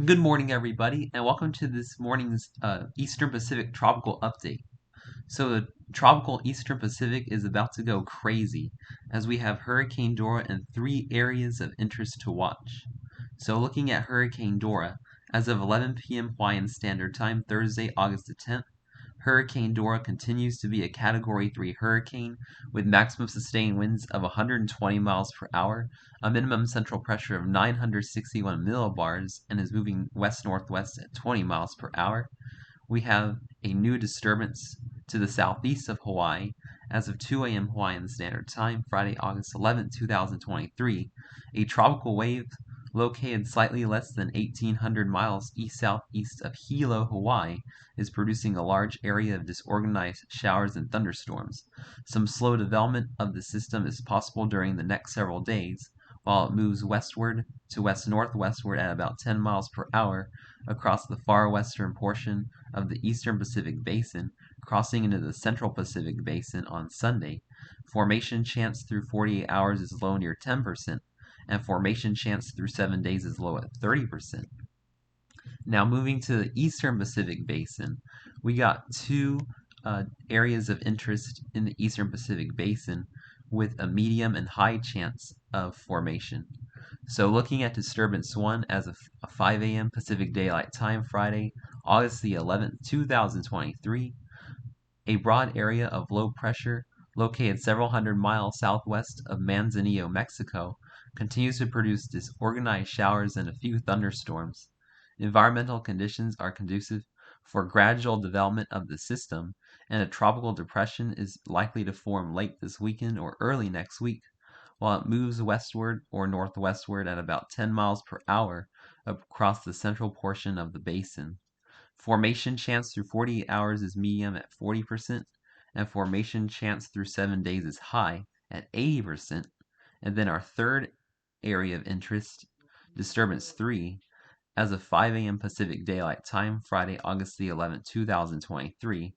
Good morning, everybody, and welcome to this morning's Eastern Pacific Tropical Update. So, the tropical Eastern Pacific is about to go crazy as we have Hurricane Dora in three areas of interest to watch. So, looking at Hurricane Dora, as of 11 p.m. Hawaiian Standard Time, Thursday, August the 10th, Hurricane Dora continues to be a Category 3 hurricane with maximum sustained winds of 120 miles per hour, a minimum central pressure of 961 millibars, and is moving west-northwest at 20 miles per hour. We have a new disturbance to the southeast of Hawaii as of 2 a.m. Hawaiian Standard Time, Friday, August 11, 2023. A tropical wave located slightly less than 1,800 miles east-southeast of Hilo, Hawaii, is producing a large area of disorganized showers and thunderstorms. Some slow development of the system is possible during the next several days, while it moves westward to west-northwestward at about 10 miles per hour across the far western portion of the Eastern Pacific Basin, crossing into the Central Pacific Basin on Sunday. Formation chance through 48 hours is low near 10%, and formation chance through 7 days is low at 30%. Now, moving to the Eastern Pacific Basin, we got two areas of interest in the Eastern Pacific Basin with a medium and high chance of formation. So, looking at disturbance 1 as of 5 a.m. Pacific Daylight Time, Friday, August the 11th, 2023, a broad area of low pressure located several hundred miles southwest of Manzanillo, Mexico, continues to produce disorganized showers and a few thunderstorms. Environmental conditions are conducive for gradual development of the system, and a tropical depression is likely to form late this weekend or early next week, while it moves westward or northwestward at about 10 miles per hour across the central portion of the basin. Formation chance through 48 hours is medium at 40%, and formation chance through 7 days is high at 80%. And then our third area of interest, disturbance 3, as of 5 a.m. Pacific Daylight Time, Friday, August the 11th, 2023,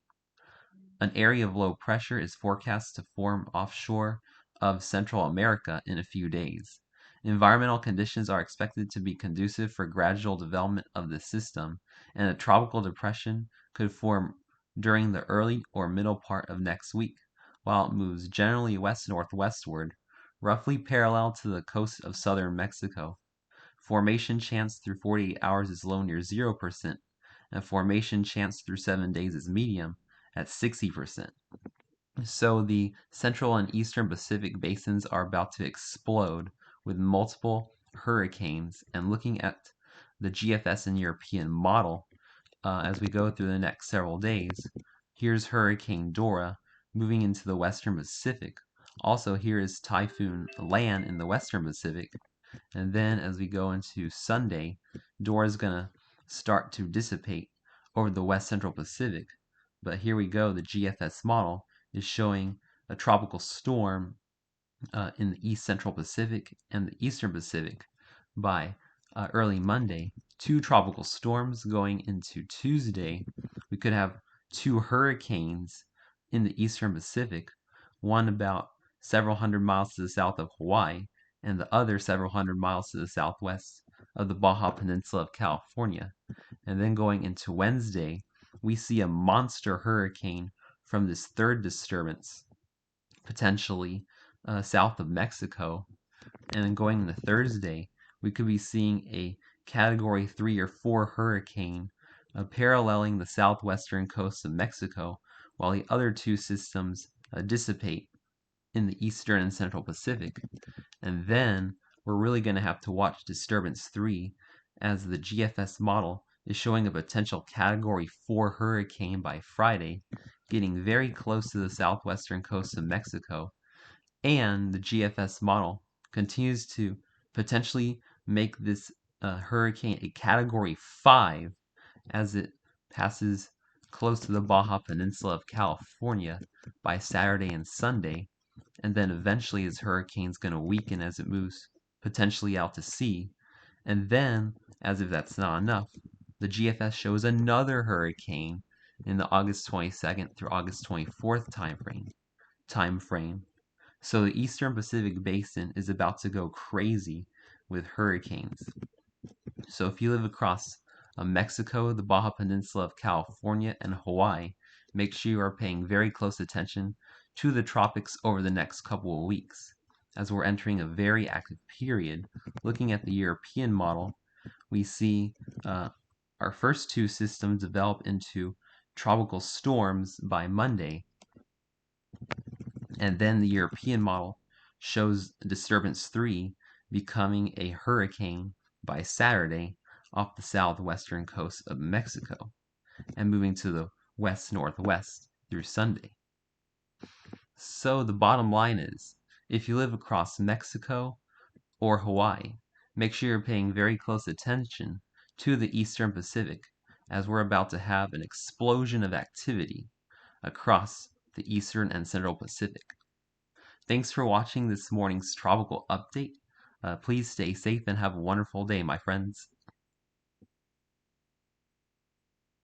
an area of low pressure is forecast to form offshore of Central America in a few days. Environmental conditions are expected to be conducive for gradual development of the system, and a tropical depression could form during the early or middle part of next week, while it moves generally west-northwestward, roughly parallel to the coast of southern Mexico. Formation chance through 48 hours is low near 0%, and formation chance through 7 days is medium at 60%. So the central and eastern Pacific basins are about to explode with multiple hurricanes. And looking at the GFS and European model as we go through the next several days, here's Hurricane Dora moving into the western Pacific. Also, here is Typhoon Lan in the western Pacific. And then as we go into Sunday, Dora is going to start to dissipate over the west central Pacific. But here we go, the GFS model is showing a tropical storm in the east central Pacific and the eastern Pacific by early Monday. Two tropical storms going into Tuesday. We could have two hurricanes in the eastern Pacific, one about several hundred miles to the south of Hawaii, and the other several hundred miles to the southwest of the Baja Peninsula of California. And then going into Wednesday, we see a monster hurricane from this third disturbance, potentially south of Mexico. And then going into Thursday, we could be seeing a Category 3 or 4 hurricane paralleling the southwestern coast of Mexico, while the other two systems dissipate in the eastern and central Pacific. And then we're really going to have to watch Disturbance 3 as the GFS model is showing a potential Category 4 hurricane by Friday, getting very close to the southwestern coast of Mexico. And the GFS model continues to potentially make this hurricane a Category 5 as it passes close to the Baja Peninsula of California by Saturday and Sunday. And then eventually this hurricane's going to weaken as it moves potentially out to sea. And then, as if that's not enough, the GFS shows another hurricane in the August 22nd through August 24th time frame. So the Eastern Pacific Basin is about to go crazy with hurricanes. So if you live across Mexico, the Baja Peninsula of California, and Hawaii, make sure you are paying very close attention to the tropics over the next couple of weeks, as we're entering a very active period. Looking at the European model, we see our first two systems develop into tropical storms by Monday, and then the European model shows disturbance 3 becoming a hurricane by Saturday off the southwestern coast of Mexico and moving to the west-northwest through Sunday. So the bottom line is, if you live across Mexico or Hawaii, make sure you're paying very close attention to the Eastern Pacific, as we're about to have an explosion of activity across the Eastern and Central Pacific. Thanks for watching this morning's tropical update. Please stay safe and have a wonderful day, my friends.